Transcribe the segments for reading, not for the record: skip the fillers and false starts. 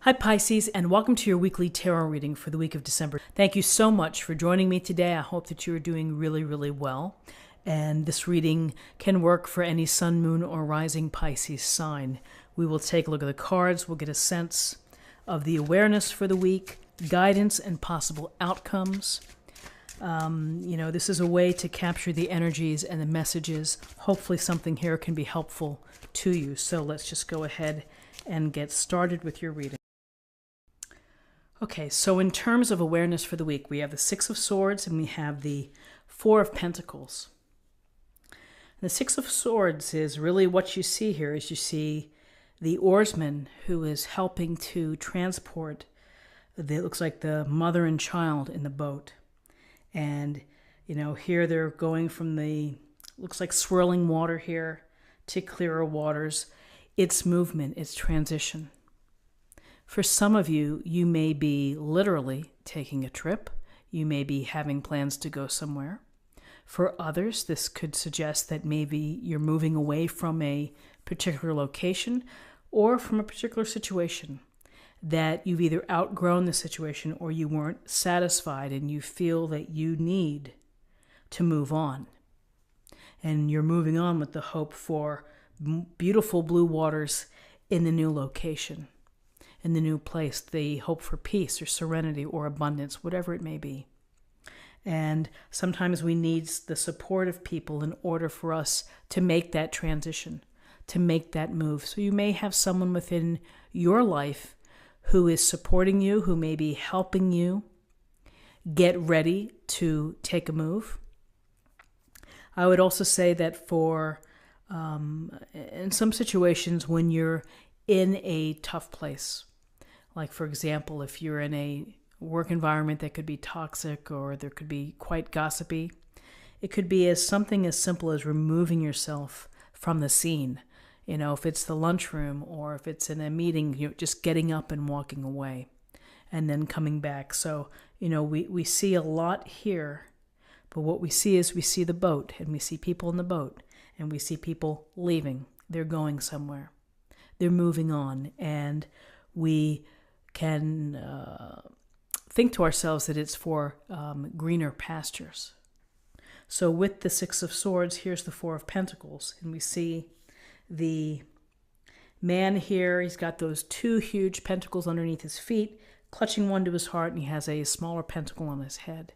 Hi Pisces, and welcome to your weekly tarot reading for the week of December. Thank you so much for joining me today. I hope that you are doing really well. And this reading can work for any sun, moon, or rising Pisces sign. We will take a look at the cards. We'll get a sense of the awareness for the week, guidance, and possible outcomes. This is a way to capture the energies and the messages. Hopefully something here can be helpful to you. So let's just go ahead and get started with your reading. Okay, so in terms of awareness for the week, we have the Six of Swords and we have the Four of Pentacles. The Six of Swords is really what you see here is you see the oarsman who is helping to transport, it looks like the mother and child in the boat. And, here they're going from looks like swirling water here to clearer waters. It's movement, it's transition. For some of you, you may be literally taking a trip. You may be having plans to go somewhere. For others, this could suggest that maybe you're moving away from a particular location or from a particular situation, that you've either outgrown the situation or you weren't satisfied and you feel that you need to move on. And you're moving on with the hope for beautiful blue waters in the new location, in the new place, the hope for peace or serenity or abundance, whatever it may be. And sometimes we need the support of people in order for us to make that transition, to make that move. So you may have someone within your life who is supporting you, who may be helping you get ready to take a move. I would also say that in some situations when you're in a tough place, like for example, if you're in a work environment that could be toxic or there could be quite gossipy, it could be something as simple as removing yourself from the scene. If it's the lunchroom or if it's in a meeting, just getting up and walking away and then coming back. So, we see a lot here, but what we see is we see the boat and we see people in the boat and we see people leaving. They're going somewhere. They're moving on, and we can think to ourselves that it's for greener pastures. So with the Six of Swords, here's the Four of Pentacles, and we see the man here. He's got those two huge pentacles underneath his feet, clutching one to his heart, and he has a smaller pentacle on his head.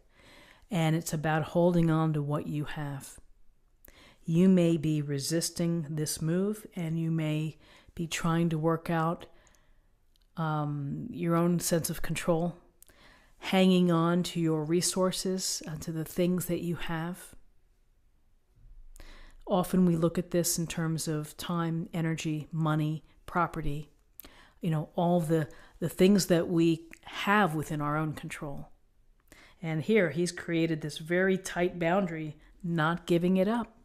And it's about holding on to what you have. You may be resisting this move, and you may be trying to work out your own sense of control, hanging on to your resources, to the things that you have. Often we look at this in terms of time, energy, money, property, all the things that we have within our own control. And here he's created this very tight boundary, not giving it up,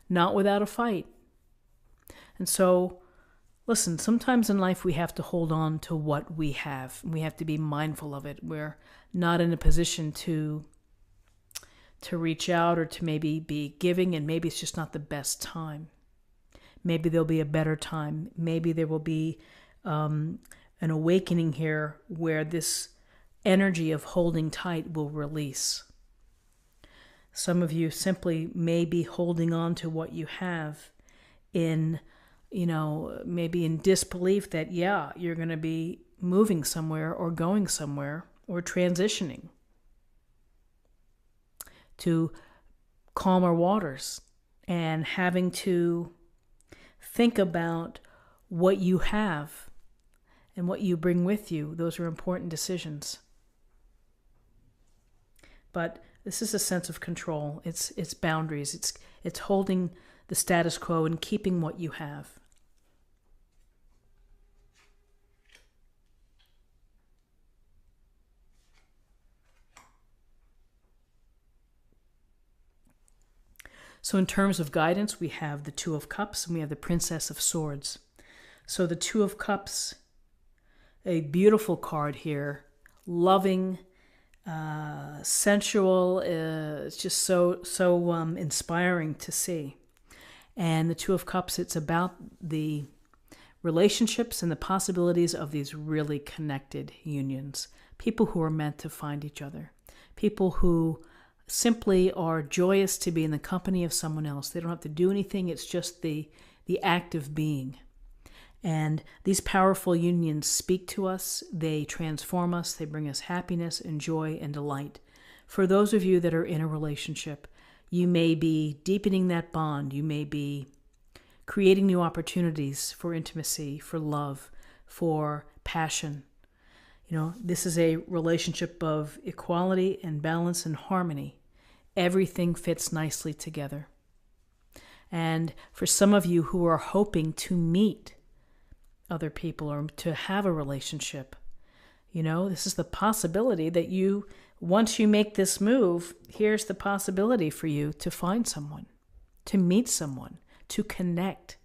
not without a fight. And so, listen, sometimes in life we have to hold on to what we have. We have to be mindful of it. We're not in a position to reach out or to maybe be giving, and maybe it's just not the best time. Maybe there'll be a better time. Maybe there will be an awakening here where this energy of holding tight will release. Some of you simply may be holding on to what you have in maybe in disbelief that, you're going to be moving somewhere or going somewhere or transitioning to calmer waters, and having to think about what you have and what you bring with you. Those are important decisions. But this is a sense of control. It's boundaries. It's holding the status quo and keeping what you have. So in terms of guidance, we have the Two of Cups and we have the Princess of Swords. So the Two of Cups, a beautiful card here, loving, sensual. It's just so inspiring to see. And the Two of Cups, it's about the relationships and the possibilities of these really connected unions. People who are meant to find each other. People who simply are joyous to be in the company of someone else. They don't have to do anything. It's just the act of being. And these powerful unions speak to us. They transform us. They bring us happiness and joy and delight. For those of you that are in a relationship, you may be deepening that bond. You may be creating new opportunities for intimacy, for love, for passion. This is a relationship of equality and balance and harmony. Everything fits nicely together. And for some of you who are hoping to meet other people or to have a relationship, this is the possibility that once you make this move, here's the possibility for you to find someone, to meet someone, to connect,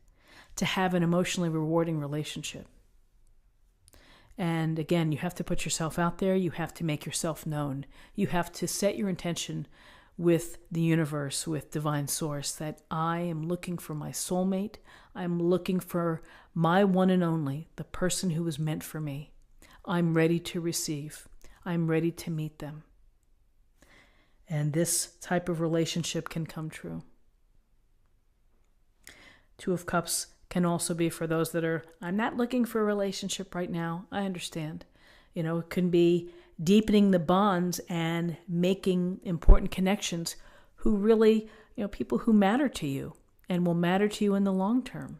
to have an emotionally rewarding relationship. And again, you have to put yourself out there. You have to make yourself known. You have to set your intention with the universe, with divine source, that I am looking for my soulmate. I'm looking for my one and only, the person who was meant for me. I'm ready to receive. I'm ready to meet them. And this type of relationship can come true. Two of Cups can also be for those that are, I'm not looking for a relationship right now. I understand. It can be deepening the bonds and making important connections who really, people who matter to you and will matter to you in the long term.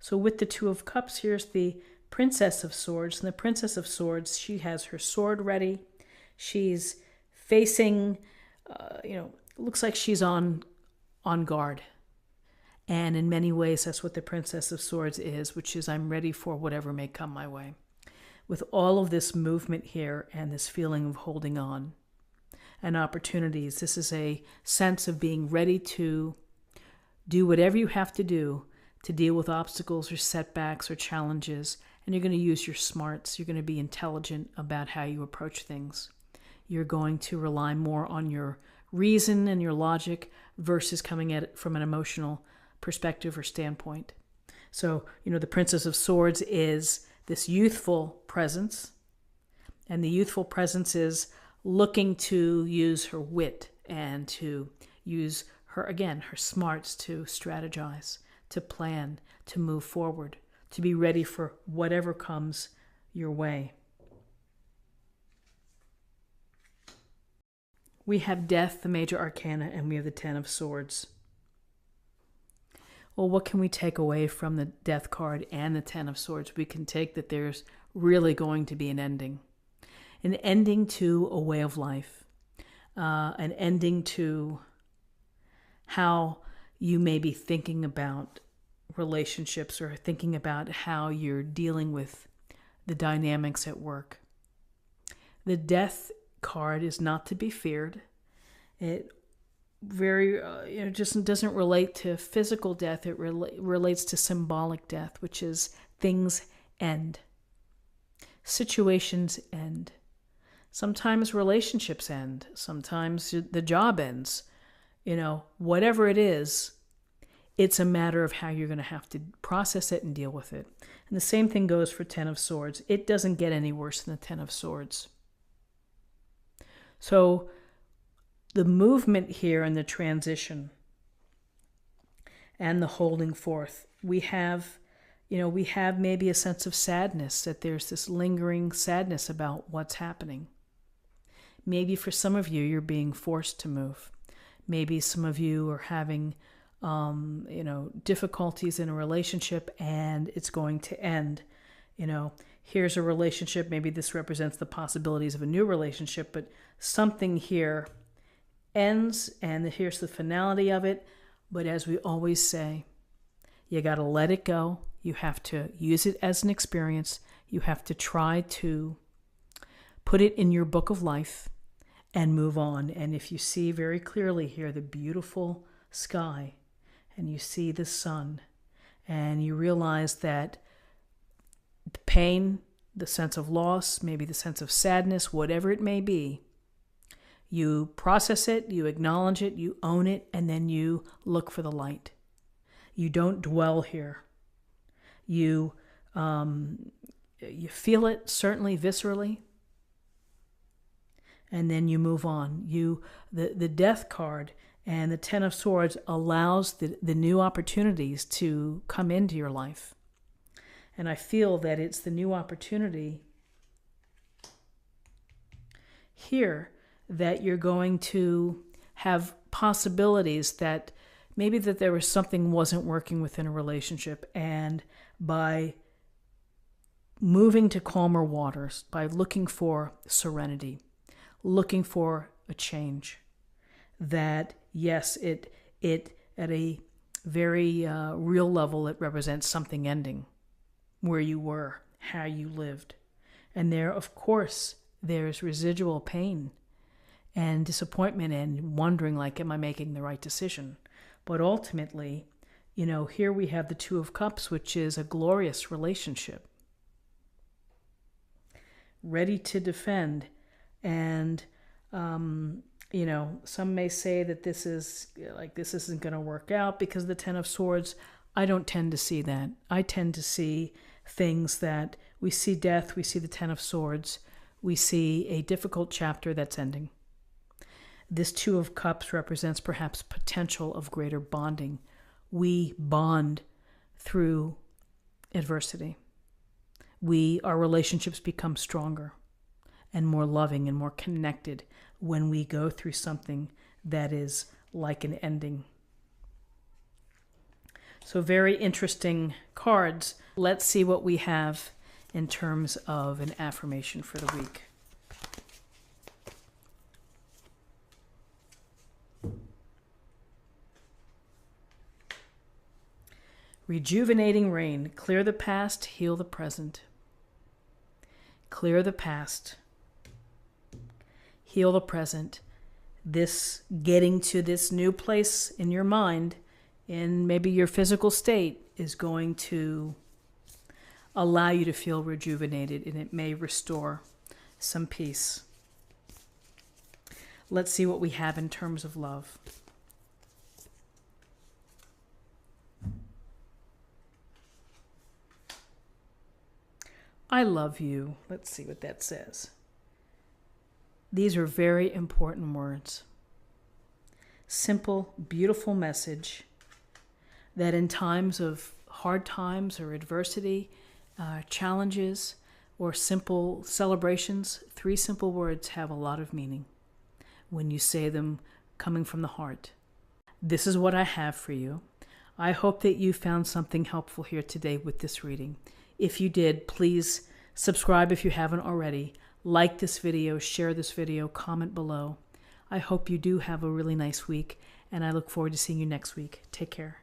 So with the Two of Cups, here's the Princess of Swords. And the Princess of Swords, she has her sword ready. She's facing, looks like she's on guard. And in many ways, that's what the Princess of Swords is, which is I'm ready for whatever may come my way. With all of this movement here and this feeling of holding on and opportunities, this is a sense of being ready to do whatever you have to do to deal with obstacles or setbacks or challenges. And you're going to use your smarts. You're going to be intelligent about how you approach things. You're going to rely more on your reason and your logic versus coming at it from an emotional perspective or standpoint. So, the Princess of Swords is this youthful presence, and the youthful presence is looking to use her wit and to use her smarts to strategize, to plan, to move forward, to be ready for whatever comes your way. We have Death, the major arcana, and we have the Ten of Swords. Well, what can we take away from the Death card and the Ten of Swords? We can take that there's really going to be an ending to a way of life, an ending to how you may be thinking about relationships or thinking about how you're dealing with the dynamics at work. The Death card is not to be feared. It just doesn't relate to physical death. It relates to symbolic death, which is things end. Situations end. Sometimes relationships end. Sometimes the job ends. Whatever it is, it's a matter of how you're going to have to process it and deal with it. And the same thing goes for Ten of Swords. It doesn't get any worse than the Ten of Swords. So the movement here and the transition and the holding forth, we have maybe a sense of sadness, that there's this lingering sadness about what's happening. Maybe for some of you, you're being forced to move. Maybe some of you are having, difficulties in a relationship and it's going to end. Here's a relationship. Maybe this represents the possibilities of a new relationship, but something here ends and here's the finality of it. But as we always say, you got to let it go. You have to use it as an experience. You have to try to put it in your book of life and move on. And if you see very clearly here the beautiful sky and you see the sun and you realize that the pain, the sense of loss, maybe the sense of sadness, whatever it may be, you process it, you acknowledge it, you own it, and then you look for the light. You don't dwell here. You you feel it, certainly viscerally, and then you move on. The Death card and the Ten of Swords allows the new opportunities to come into your life. And I feel that it's the new opportunity here that you're going to have possibilities that maybe that there was something wasn't working within a relationship, and by moving to calmer waters, by looking for serenity, looking for a change, that yes, it at a very real level, it represents something ending, where you were, how you lived. And there, of course, there's residual pain and disappointment and wondering, like, am I making the right decision? But ultimately, here we have the Two of Cups, which is a glorious relationship, ready to defend. And, some may say that this isn't going to work out because of the Ten of Swords. I don't tend to see that. I tend to see things that we see death, we see the Ten of Swords, we see a difficult chapter that's ending. This Two of Cups represents perhaps potential of greater bonding. We bond through adversity. Our relationships become stronger and more loving and more connected when we go through something that is like an ending. So very interesting cards. Let's see what we have in terms of an affirmation for the week. Rejuvenating rain. Clear the past, heal the present. Clear the past, heal the present. This getting to this new place in your mind, in maybe your physical state, is going to allow you to feel rejuvenated, and it may restore some peace. Let's see what we have in terms of love. I love you. Let's see what that says. These are very important words. Simple, beautiful message that in times of hard times or adversity, challenges, or simple celebrations, 3 simple words have a lot of meaning when you say them coming from the heart. This is what I have for you. I hope that you found something helpful here today with this reading. If you did, please subscribe if you haven't already. Like this video, share this video, comment below. I hope you do have a really nice week, and I look forward to seeing you next week. Take care.